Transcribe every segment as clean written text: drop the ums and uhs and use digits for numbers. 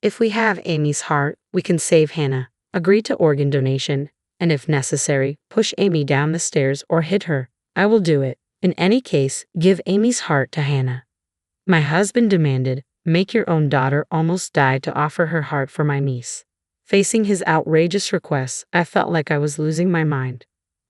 If we have Amy's heart, we can save Hannah. Agree to organ donation, and if necessary, push Amy down the stairs or hit her. I will do it. In any case, give Amy's heart to Hannah. My husband demanded, make your own daughter almost die to offer her heart for my niece. Facing his outrageous requests, I felt like I was losing my mind.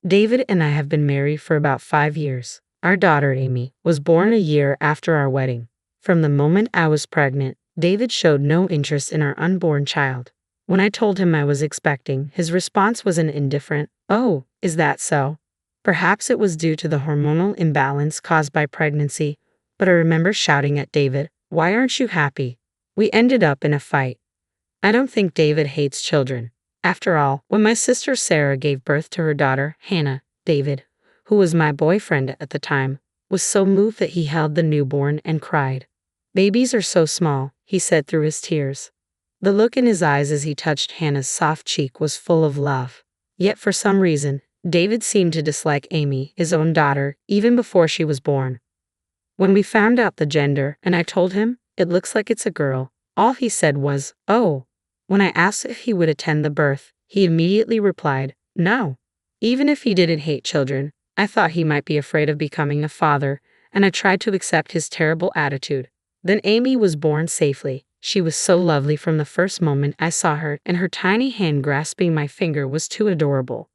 David and I have been married for about 5 years. Our daughter, Amy, was born a year after our wedding. From the moment I was pregnant, David showed no interest in our unborn child. When I told him I was expecting, his response was an indifferent, "Oh, is that so?" Perhaps it was due to the hormonal imbalance caused by pregnancy, but I remember shouting at David, "Why aren't you happy?" We ended up in a fight. I don't think David hates children. After all, when my sister Sarah gave birth to her daughter, Hannah, David, who was my boyfriend at the time, was so moved that he held the newborn and cried. "Babies are so small," he said through his tears. The look in his eyes as he touched Hannah's soft cheek was full of love. Yet for some reason, David seemed to dislike Amy, his own daughter, even before she was born. When we found out the gender and I told him, "It looks like it's a girl," all he said was, "Oh." When I asked if he would attend the birth, he immediately replied, "No." Even if he didn't hate children, I thought he might be afraid of becoming a father, and I tried to accept his terrible attitude. Then Amy was born safely. She was so lovely from the first moment I saw her, and her tiny hand grasping my finger was too adorable.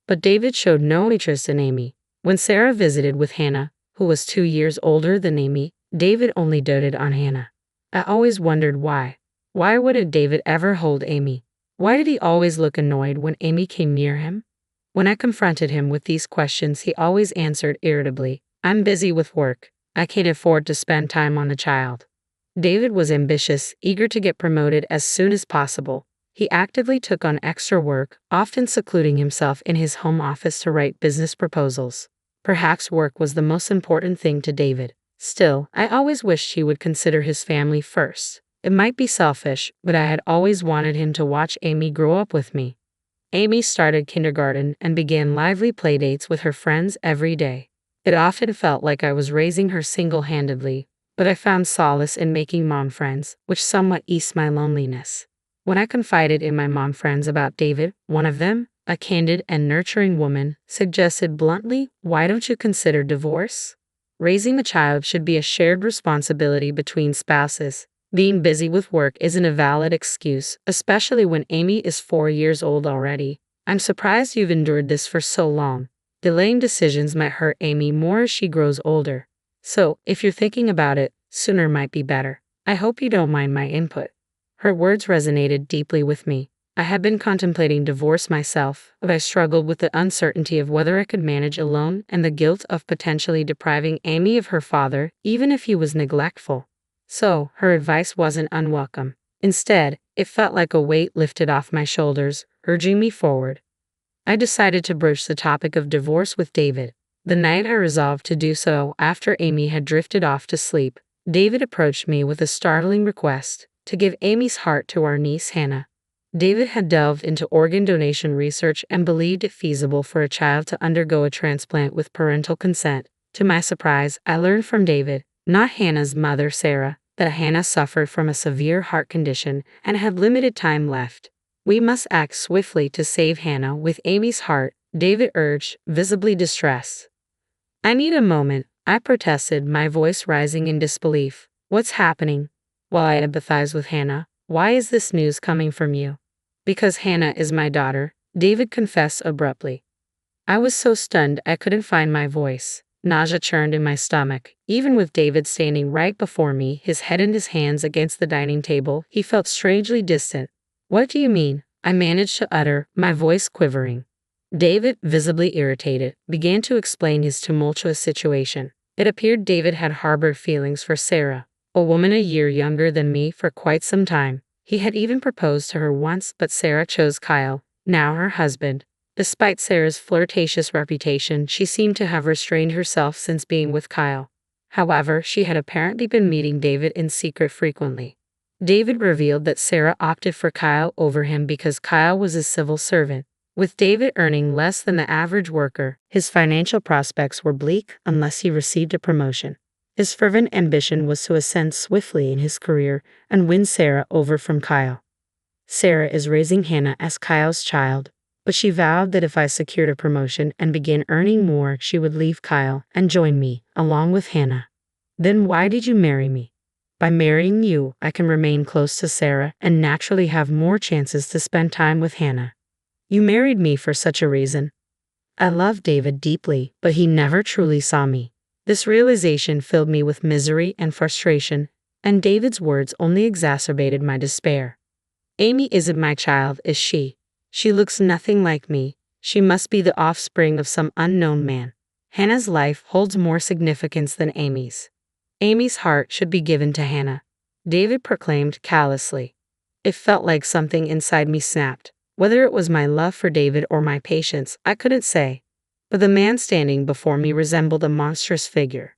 But David showed no interest in Amy. When Sarah visited with Hannah, who was 2 years older than Amy, David only doted on Hannah. I always wondered why. Why wouldn't David ever hold Amy? Why did he always look annoyed when Amy came near him? When I confronted him with these questions, he always answered irritably, "I'm busy with work. I can't afford to spend time on the child." David was ambitious, eager to get promoted as soon as possible. He actively took on extra work, often secluding himself in his home office to write business proposals. Perhaps work was the most important thing to David. Still, I always wished he would consider his family first. It might be selfish, but I had always wanted him to watch Amy grow up with me. Amy started kindergarten and began lively playdates with her friends every day. It often felt like I was raising her single-handedly, but I found solace in making mom friends, which somewhat eased my loneliness. When I confided in my mom friends about David, one of them, a candid and nurturing woman, suggested bluntly, "Why don't you consider divorce? Raising a child should be a shared responsibility between spouses. Being busy with work isn't a valid excuse, especially when Amy is 4 years old already. I'm surprised you've endured this for so long. Delaying decisions might hurt Amy more as she grows older. So, if you're thinking about it, sooner might be better. I hope you don't mind my input." Her words resonated deeply with me. I had been contemplating divorce myself, but I struggled with the uncertainty of whether I could manage alone and the guilt of potentially depriving Amy of her father, even if he was neglectful. So, her advice wasn't unwelcome. Instead, it felt like a weight lifted off my shoulders, urging me forward. I decided to broach the topic of divorce with David. The night I resolved to do so, after Amy had drifted off to sleep, David approached me with a startling request to give Amy's heart to our niece Hannah. David had delved into organ donation research and believed it feasible for a child to undergo a transplant with parental consent. To my surprise, I learned from David, not Hannah's mother Sarah, that Hannah suffered from a severe heart condition and had limited time left. "We must act swiftly to save Hannah with Amy's heart," David urged, visibly distressed. "I need a moment," I protested, my voice rising in disbelief. "What's happening?" While I empathize with Hannah, "Why is this news coming from you?" "Because Hannah is my daughter," David confessed abruptly. I was so stunned I couldn't find my voice. Nausea churned in my stomach. Even with David standing right before me, his head in his hands against the dining table, he felt strangely distant. "What do you mean?" I managed to utter, my voice quivering. David, visibly irritated, began to explain his tumultuous situation. It appeared David had harbored feelings for Sarah, a woman a year younger than me, for quite some time. He had even proposed to her once, but Sarah chose Kyle, now her husband. Despite Sarah's flirtatious reputation, she seemed to have restrained herself since being with Kyle. However, she had apparently been meeting David in secret frequently. David revealed that Sarah opted for Kyle over him because Kyle was a civil servant. With David earning less than the average worker, his financial prospects were bleak unless he received a promotion. His fervent ambition was to ascend swiftly in his career and win Sarah over from Kyle. Sarah is raising Hannah as Kyle's child, but she vowed that if I secured a promotion and began earning more, she would leave Kyle and join me, along with Hannah. Then why did you marry me? By marrying you, I can remain close to Sarah and naturally have more chances to spend time with Hannah. You married me for such a reason. I loved David deeply, but he never truly saw me. This realization filled me with misery and frustration, and David's words only exacerbated my despair. Amy isn't my child, is she? She looks nothing like me. She must be the offspring of some unknown man. Hannah's life holds more significance than Amy's. Amy's heart should be given to Hannah, David proclaimed callously. It felt like something inside me snapped. Whether it was my love for David or my patience, I couldn't say. But the man standing before me resembled a monstrous figure.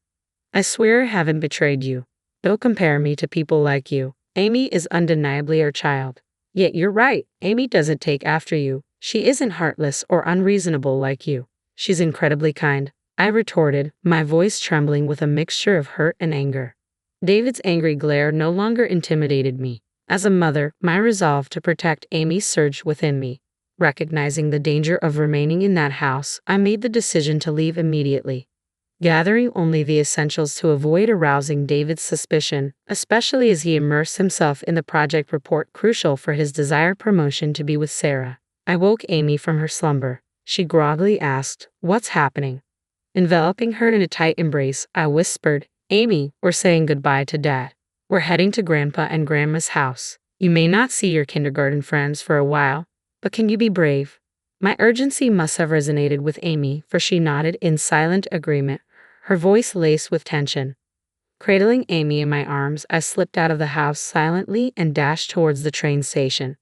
I swear I haven't betrayed you. Don't compare me to people like you. Amy is undeniably our child. Yet you're right, Amy doesn't take after you. She isn't heartless or unreasonable like you. She's incredibly kind, I retorted, my voice trembling with a mixture of hurt and anger. David's angry glare no longer intimidated me. As a mother, my resolve to protect Amy surged within me. Recognizing the danger of remaining in that house, I made the decision to leave immediately. Gathering only the essentials to avoid arousing David's suspicion, especially as he immersed himself in the project report crucial for his desired promotion to be with Sarah. I woke Amy from her slumber. She groggily asked, "What's happening?" Enveloping her in a tight embrace, I whispered, "Amy, we're saying goodbye to Dad. We're heading to Grandpa and Grandma's house. You may not see your kindergarten friends for a while, but can you be brave?" My urgency must have resonated with Amy, for she nodded in silent agreement, her voice laced with tension. Cradling Amy in my arms, I slipped out of the house silently and dashed towards the train station.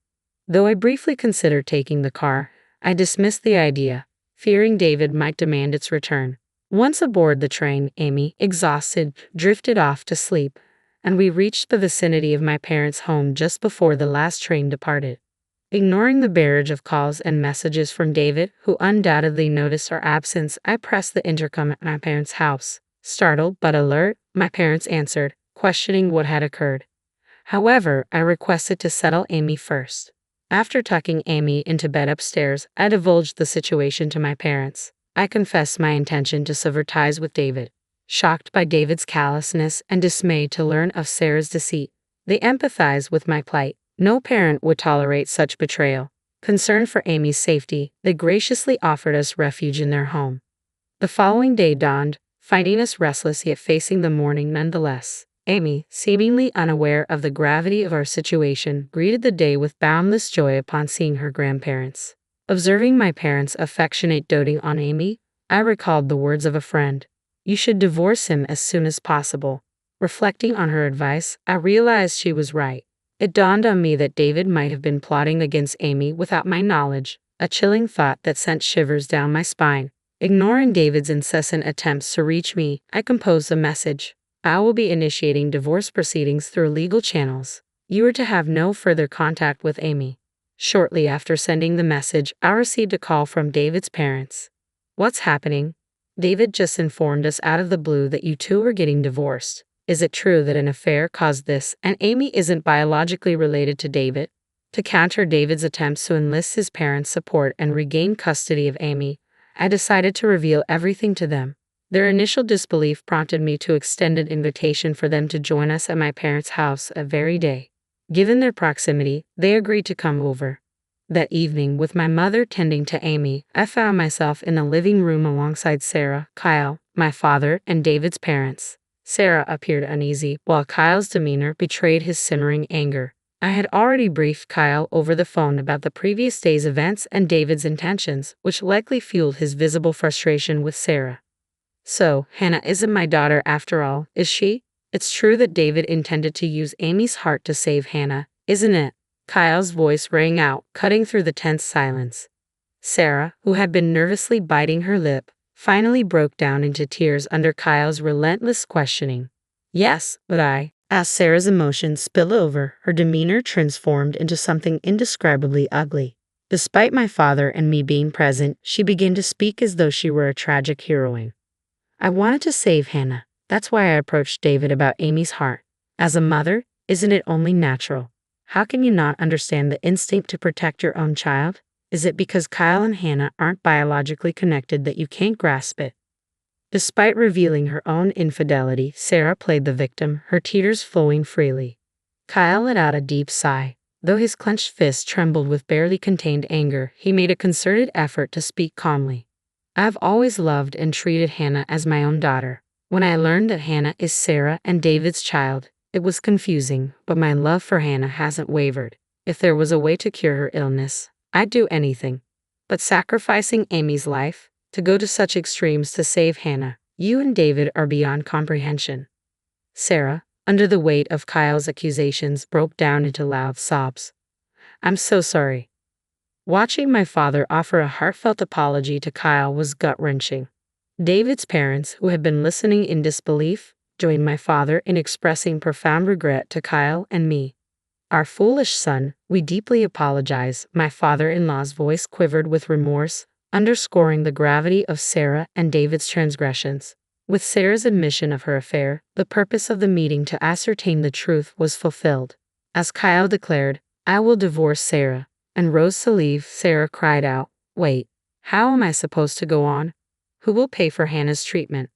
Though I briefly considered taking the car, I dismissed the idea, fearing David might demand its return. Once aboard the train, Amy, exhausted, drifted off to sleep, and we reached the vicinity of my parents' home just before the last train departed. Ignoring the barrage of calls and messages from David, who undoubtedly noticed our absence, I pressed the intercom at my parents' house. Startled but alert, my parents answered, questioning what had occurred. However, I requested to settle Amy first. After tucking Amy into bed upstairs, I divulged the situation to my parents. I confessed my intention to sever ties with David. Shocked by David's callousness and dismayed to learn of Sarah's deceit, they empathized with my plight. No parent would tolerate such betrayal. Concerned for Amy's safety, they graciously offered us refuge in their home. The following day dawned, finding us restless yet facing the morning nonetheless. Amy, seemingly unaware of the gravity of our situation, greeted the day with boundless joy upon seeing her grandparents. Observing my parents' affectionate doting on Amy, I recalled the words of a friend. "You should divorce him as soon as possible." Reflecting on her advice, I realized she was right. It dawned on me that David might have been plotting against Amy without my knowledge, a chilling thought that sent shivers down my spine. Ignoring David's incessant attempts to reach me, I composed a message. "I will be initiating divorce proceedings through legal channels. You are to have no further contact with Amy." Shortly after sending the message, I received a call from David's parents. "What's happening? David just informed us out of the blue that you two are getting divorced. Is it true that an affair caused this and Amy isn't biologically related to David?" To counter David's attempts to enlist his parents' support and regain custody of Amy, I decided to reveal everything to them. Their initial disbelief prompted me to extend an invitation for them to join us at my parents' house that very day. Given their proximity, they agreed to come over. That evening, with my mother tending to Amy, I found myself in the living room alongside Sarah, Kyle, my father, and David's parents. Sarah appeared uneasy, while Kyle's demeanor betrayed his simmering anger. I had already briefed Kyle over the phone about the previous day's events and David's intentions, which likely fueled his visible frustration with Sarah. "So, Hannah isn't my daughter after all, is she? It's true that David intended to use Amy's heart to save Hannah, isn't it?" Kyle's voice rang out, cutting through the tense silence. Sarah, who had been nervously biting her lip, finally broke down into tears under Kyle's relentless questioning. "Yes, but as Sarah's emotions spilled over, her demeanor transformed into something indescribably ugly. Despite my father and me being present, she began to speak as though she were a tragic heroine. "I wanted to save Hannah. That's why I approached David about Amy's heart. As a mother, isn't it only natural? How can you not understand the instinct to protect your own child? Is it because Kyle and Hannah aren't biologically connected that you can't grasp it? Despite revealing her own infidelity, Sarah played the victim, her tears flowing freely. Kyle let out a deep sigh. Though his clenched fist trembled with barely contained anger, he made a concerted effort to speak calmly. I've always loved and treated Hannah as my own daughter. When I learned that Hannah is Sarah and David's child, it was confusing, but my love for Hannah hasn't wavered. If there was a way to cure her illness, I'd do anything. But sacrificing Amy's life, to go to such extremes to save Hannah, you and David are beyond comprehension. Sarah, under the weight of Kyle's accusations, broke down into loud sobs. I'm so sorry. Watching my father offer a heartfelt apology to Kyle was gut-wrenching. David's parents, who had been listening in disbelief, joined my father in expressing profound regret to Kyle and me. Our foolish son, we deeply apologize. My father-in-law's voice quivered with remorse, underscoring the gravity of Sarah and David's transgressions. With Sarah's admission of her affair, the purpose of the meeting to ascertain the truth was fulfilled. As Kyle declared, I will divorce Sarah, and rose to leave, Sarah cried out, wait, how am I supposed to go on? Who will pay for Hannah's treatment?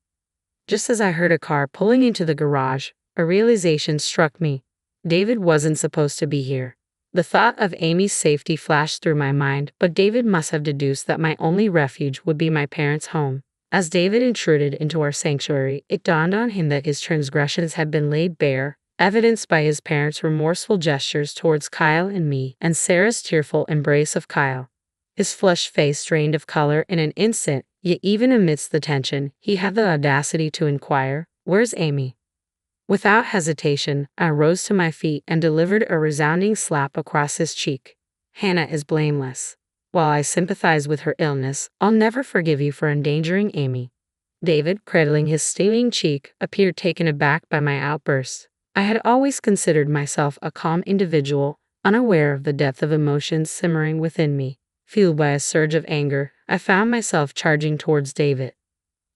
Just as I heard a car pulling into the garage, a realization struck me. David wasn't supposed to be here. The thought of Amy's safety flashed through my mind, but David must have deduced that my only refuge would be my parents' home. As David intruded into our sanctuary, it dawned on him that his transgressions had been laid bare, evidenced by his parents' remorseful gestures towards Kyle and me, and Sarah's tearful embrace of Kyle. His flushed face drained of color in an instant, yet even amidst the tension, he had the audacity to inquire, "Where's Amy?" Without hesitation, I rose to my feet and delivered a resounding slap across his cheek. Hannah is blameless. While I sympathize with her illness, I'll never forgive you for endangering Amy. David, cradling his steaming cheek, appeared taken aback by my outburst. I had always considered myself a calm individual, unaware of the depth of emotions simmering within me. Fueled by a surge of anger, I found myself charging towards David.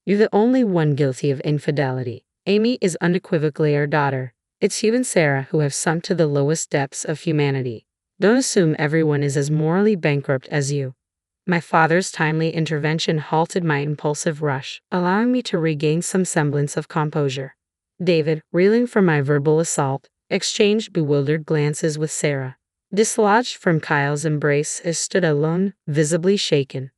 You're the only one guilty of infidelity. Amy is unequivocally our daughter. It's you and Sarah who have sunk to the lowest depths of humanity. Don't assume everyone is as morally bankrupt as you. My father's timely intervention halted my impulsive rush, allowing me to regain some semblance of composure. David, reeling from my verbal assault, exchanged bewildered glances with Sarah. Dislodged from Kyle's embrace, I stood alone, visibly shaken.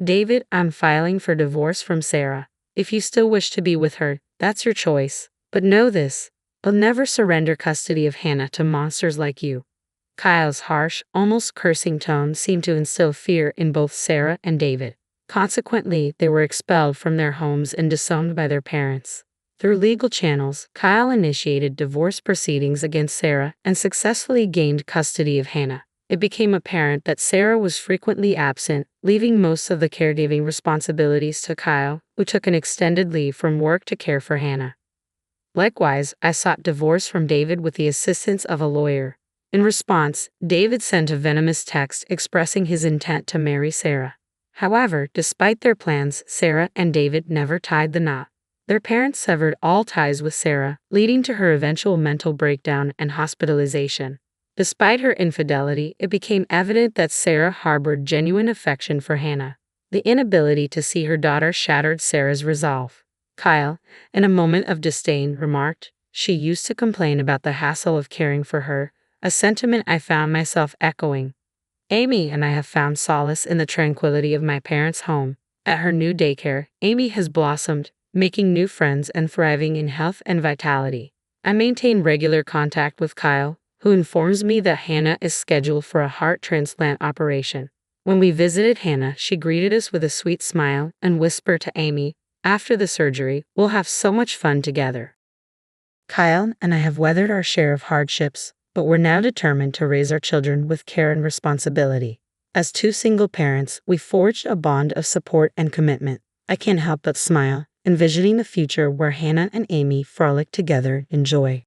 David, I'm filing for divorce from Sarah. If you still wish to be with her, that's your choice. But know this, I'll never surrender custody of Hannah to monsters like you. Kyle's harsh, almost cursing tone seemed to instill fear in both Sarah and David. Consequently, they were expelled from their homes and disowned by their parents. Through legal channels, Kyle initiated divorce proceedings against Sarah and successfully gained custody of Hannah. It became apparent that Sarah was frequently absent, leaving most of the caregiving responsibilities to Kyle, who took an extended leave from work to care for Hannah. Likewise, I sought divorce from David with the assistance of a lawyer. In response, David sent a venomous text expressing his intent to marry Sarah. However, despite their plans, Sarah and David never tied the knot. Their parents severed all ties with Sarah, leading to her eventual mental breakdown and hospitalization. Despite her infidelity, it became evident that Sarah harbored genuine affection for Hannah. The inability to see her daughter shattered Sarah's resolve. Kyle, in a moment of disdain, remarked, "She used to complain about the hassle of caring for her," a sentiment I found myself echoing. Amy and I have found solace in the tranquility of my parents' home. At her new daycare, Amy has blossomed, making new friends and thriving in health and vitality. I maintain regular contact with Kyle, who informs me that Hannah is scheduled for a heart transplant operation. When we visited Hannah, she greeted us with a sweet smile and whispered to Amy, "After the surgery, we'll have so much fun together." Kyle and I have weathered our share of hardships, but we're now determined to raise our children with care and responsibility. As two single parents, we forged a bond of support and commitment. I can't help but smile, envisioning the future where Hannah and Amy frolic together in joy.